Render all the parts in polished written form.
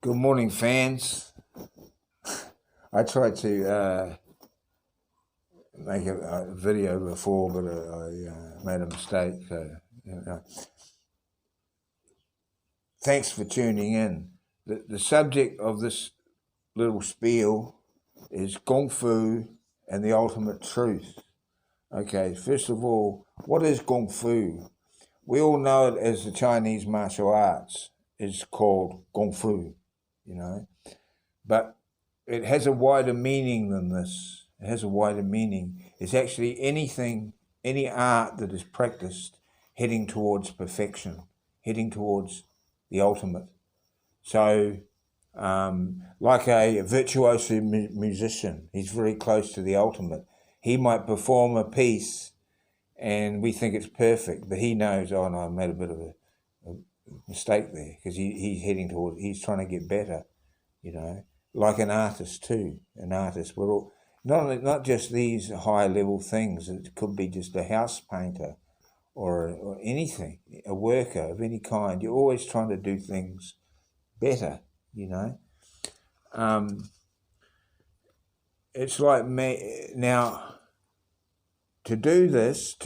Good morning, fans. I tried to make a video before, but I made a mistake. So, thanks for tuning in. The subject of this little spiel is Kung Fu and the ultimate truth. Okay, first of all, what is Kung Fu? We all know it as the Chinese martial arts. It's called Kung Fu, but it has a wider meaning than this. It has a wider meaning. It's actually anything, any art that is practiced heading towards perfection, heading towards the ultimate. So, like a virtuoso musician, he's very close to the ultimate. He might perform a piece and we think it's perfect, but he knows, oh no, I made a bit of a mistake there, because he's heading towards, he's trying to get better, like an artist too. An artist, we're all not just these high level things. It could be just a house painter or anything, a worker of any kind. You're always trying to do things better. It's like me now. To do this,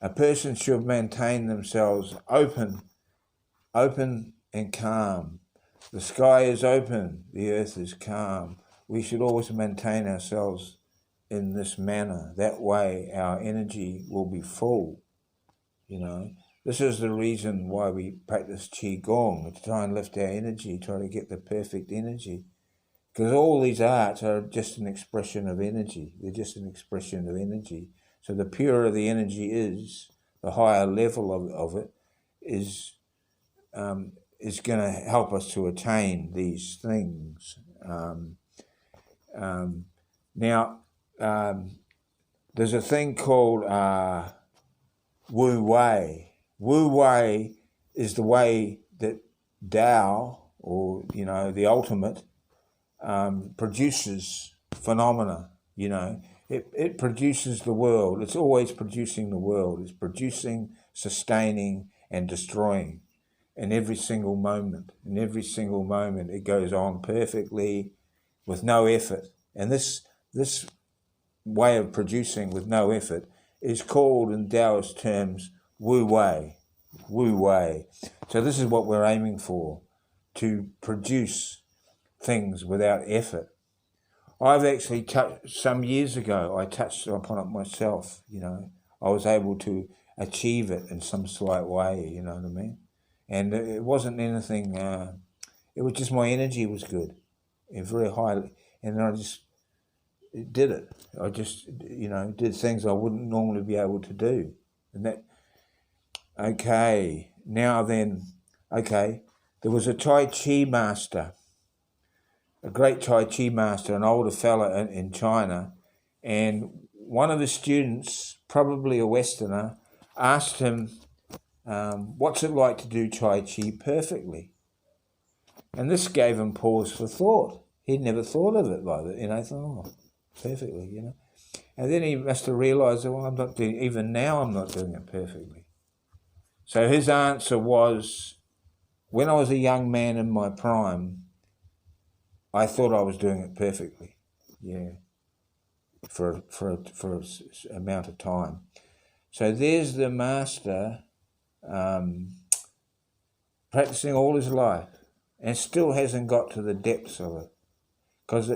a person should maintain themselves open and calm. The sky is open, the earth is calm. We should always maintain ourselves in this manner. That way our energy will be full, This is the reason why we practice Qigong, to try and lift our energy, try to get the perfect energy. Because all these arts are just an expression of energy. They're just an expression of energy. So the purer the energy is, the higher level of it is going to help us to attain these things. Now, there's a thing called Wu Wei. Wu Wei is the way that Tao, or the ultimate, produces phenomena. It produces the world. It's always producing the world. It's producing, sustaining, and destroying in every single moment. In every single moment, it goes on perfectly with no effort. And this way of producing with no effort is called, in Taoist terms, Wu Wei. Wu Wei. So this is what we're aiming for, to produce things without effort. I've actually some years ago, I touched upon it myself. I was able to achieve it in some slight way. You know what I mean? And it wasn't anything. It was just my energy was good, very high, and I just did it. I just did things I wouldn't normally be able to do, and that. Okay, now then, there was a Tai Chi master. A great Tai Chi master, an older fella in China, and one of his students, probably a Westerner, asked him, what's it like to do Tai Chi perfectly? And this gave him pause for thought. He'd never thought of it like that, thought, perfectly, And then he must have realised, well, I'm not doing it perfectly. So his answer was, when I was a young man in my prime, I thought I was doing it perfectly, for an amount of time. So there's the master practicing all his life and still hasn't got to the depths of it. Because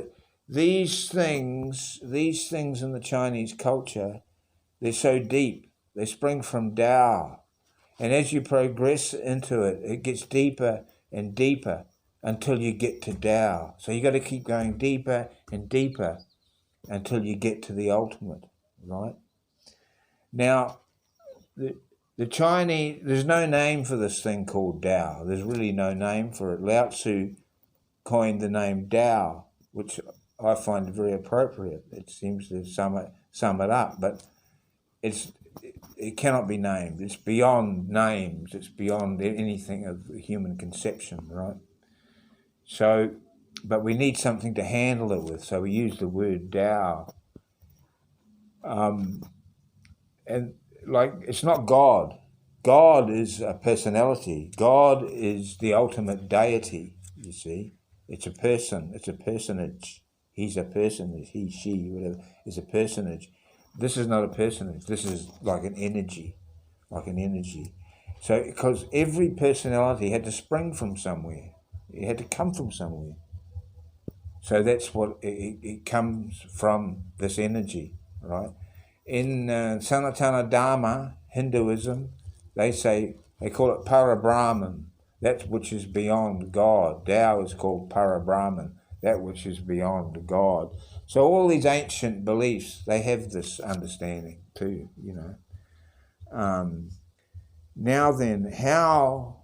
these things in the Chinese culture, they're so deep. They spring from Tao. And as you progress into it, it gets deeper and deeper until you get to Tao. So you got to keep going deeper and deeper until you get to the ultimate, right? Now, the Chinese, there's no name for this thing called Tao. There's really no name for it. Lao Tzu coined the name Tao, which I find very appropriate. It seems to sum it up, but it cannot be named. It's beyond names. It's beyond anything of human conception, right? So, but we need something to handle it with, so we use the word Tao. And like, it's not God. God is a personality. God is the ultimate deity, you see. It's a person. It's a personage. He's a personage. He, she, whatever, is a personage. This is not a personage. This is like an energy. So, because every personality had to spring from somewhere. It had to come from somewhere. So that's what it comes from, this energy, right? In Sanatana Dharma, Hinduism, they call it Parabrahman, that which is beyond God. Tao is called Parabrahman, that which is beyond God. So all these ancient beliefs, they have this understanding too, you know. Now then, how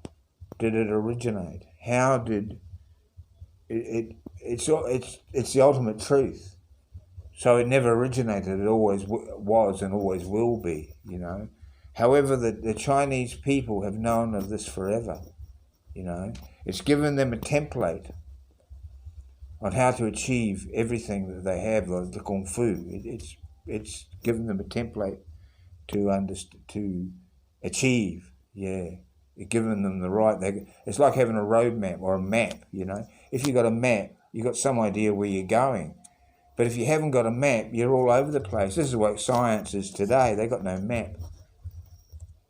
did it originate? How did it's the ultimate truth. So it never originated, it always was and always will be, you know. However, the Chinese people have known of this forever, you know. It's given them a template on how to achieve everything that they have, like the Kung Fu. It's given them a template to achieve, yeah. It's given them the right, it's like having a roadmap or a map, you know. If you've got a map, you've got some idea where you're going. But if you haven't got a map, you're all over the place. This is what science is today. They've got no map.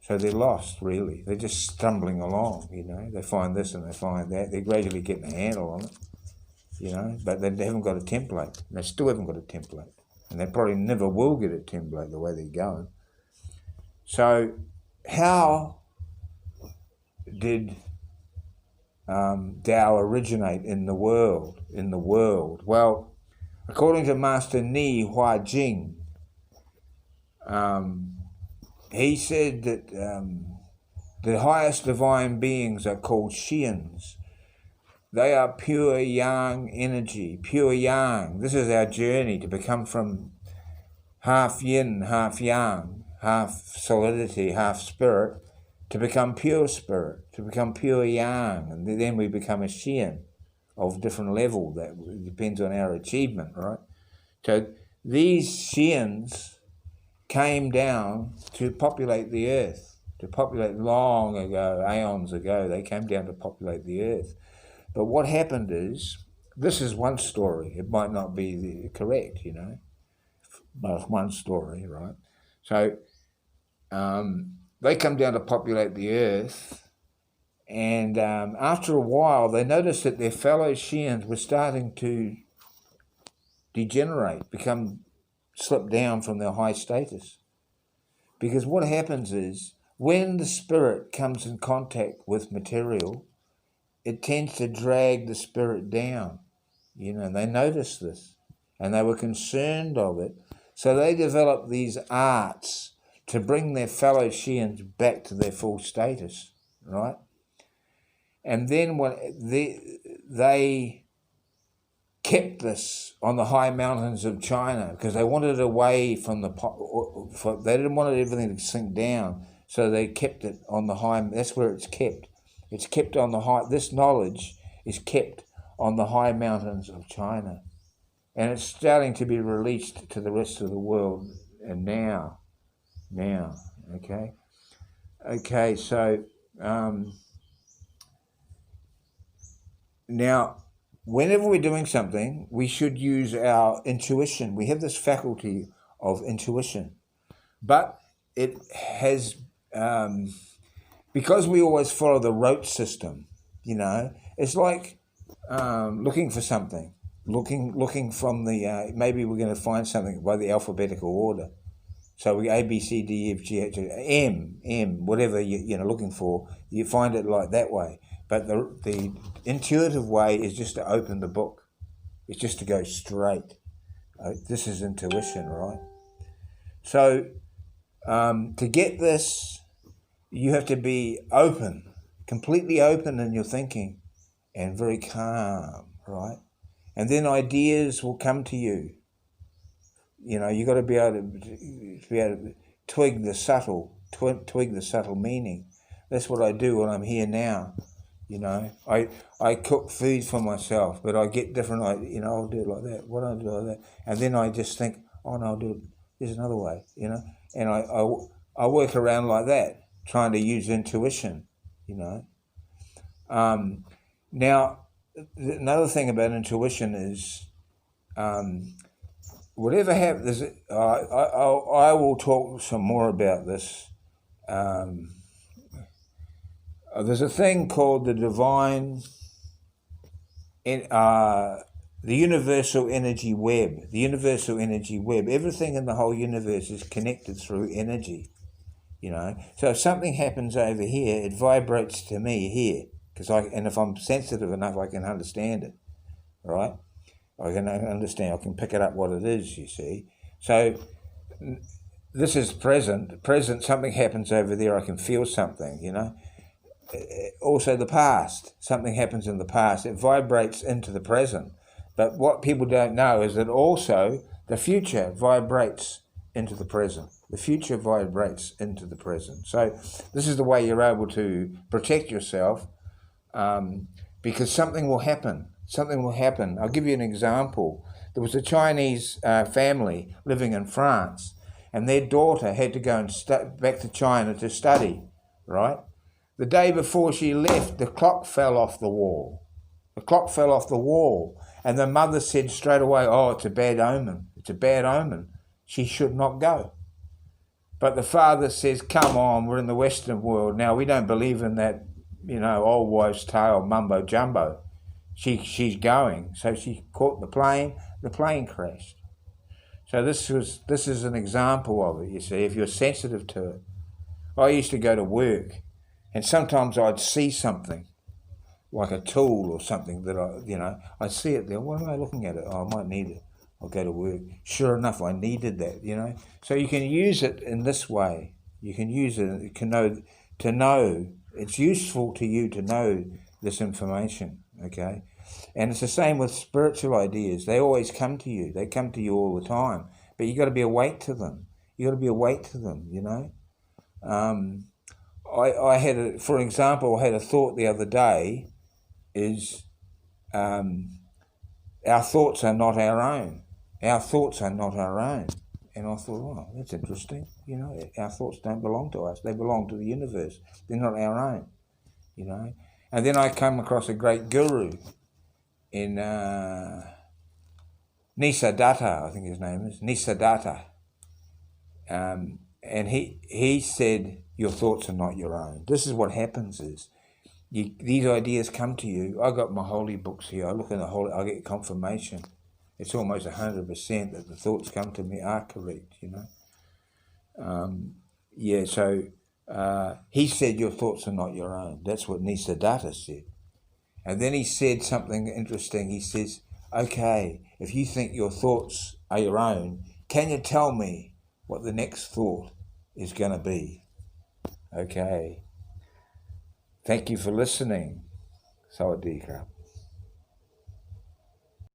So they're lost, really. They're just stumbling along, you know. They find this and they find that. They're gradually getting a handle on it, you know. But they haven't got a template. They still haven't got a template. And they probably never will get a template the way they're going. So how did Tao originate in the world? Well, according to Master Ni Hua Jing, he said that the highest divine beings are called Xians. They are pure yang energy, pure yang. This is our journey to become from half yin, half yang, half solidity, half spirit, to become pure spirit, to become pure yang, and then we become a Xian of different level. That depends on our achievement, right? So these Xians came down to populate the earth, long ago, aeons ago. They came down to populate the earth. But what happened is, this is one story. It might not be correct, you know, but it's one story, right? So they come down to populate the earth, and after a while, they noticed that their fellow Xians were starting to degenerate, slip down from their high status. Because what happens is, when the spirit comes in contact with material, it tends to drag the spirit down, you know, and they noticed this, and they were concerned of it. So they developed these arts to bring their fellow Xians back to their full status, right? And then when they kept this on the high mountains of China, because they wanted it away from they didn't want everything to sink down, so they kept it on the high. That's where it's kept. It's kept on the high. This knowledge is kept on the high mountains of China, and it's starting to be released to the rest of the world. And now, okay. So now, whenever we're doing something, we should use our intuition. We have this faculty of intuition, but it has, because we always follow the rote system, you know, it's like looking for something, looking from the, maybe we're going to find something by the alphabetical order. So we A, B, C, D, E, F, G, H, M, whatever you're looking for, you find it like that way. But the intuitive way is just to open the book. It's just to go straight. This is intuition, right? So to get this, you have to be open, completely open in your thinking, and very calm, right? And then ideas will come to you. You know, you've got to be able to twig the subtle meaning. That's what I do when I'm here now. You know, I cook food for myself, but I get different, you know, I'll do it like that. What I'll do like that, and then I just think, oh no, I'll do it. There's another way, you know, and I work around like that. trying to use intuition, you know. Now, another thing about intuition is whatever happens, I will talk some more about this. There's a thing called the divine, the universal energy web. The universal energy web. Everything in the whole universe is connected through energy, you know. So if something happens over here, it vibrates to me here, and if I'm sensitive enough, I can understand it, right? I can understand. I can pick it up what it is. You see. So this is present. Present. Something happens over there. I can feel something, you know. Also the past, something happens in the past, it vibrates into the present. But what people don't know is that also the future vibrates into the present. The future vibrates into the present. So this is the way you're able to protect yourself, because something will happen. Something will happen. I'll give you an example. There was a Chinese family living in France, and their daughter had to go and back to China to study, right? The day before she left, the clock fell off the wall. The clock fell off the wall. And the mother said straight away, oh, it's a bad omen. It's a bad omen. She should not go. But the father says, come on, we're in the Western world. Now, we don't believe in that, you know, old wives' tale, mumbo jumbo. She's going. So she caught the plane crashed. So this is an example of it, you see, if you're sensitive to it. I used to go to work, and sometimes I'd see something, like a tool or something that I see it there. Why am I looking at it? Oh, I might need it. I'll go to work. Sure enough, I needed that, you know. So you can use it in this way. You can use it to know. It's useful to you to know this information, okay? And it's the same with spiritual ideas. They always come to you. They come to you all the time. But you got to be awake to them. You got to be awake to them, you know. I had a thought the other day is our thoughts are not our own. Our thoughts are not our own. And I thought, oh, that's interesting. You know, our thoughts don't belong to us. They belong to the universe. They're not our own, you know. And then I come across a great guru in Nisargadatta, I think his name is, Nisargadatta. And he said, your thoughts are not your own. This is what happens is, these ideas come to you. I got my holy books here. I look in I get confirmation. It's almost 100% that the thoughts come to me are correct, you know. He said your thoughts are not your own. That's what Nisargadatta said. And then he said something interesting. He says, okay, if you think your thoughts are your own, can you tell me what the next thought is going to be? Okay. Thank you for listening. Sawadee krap.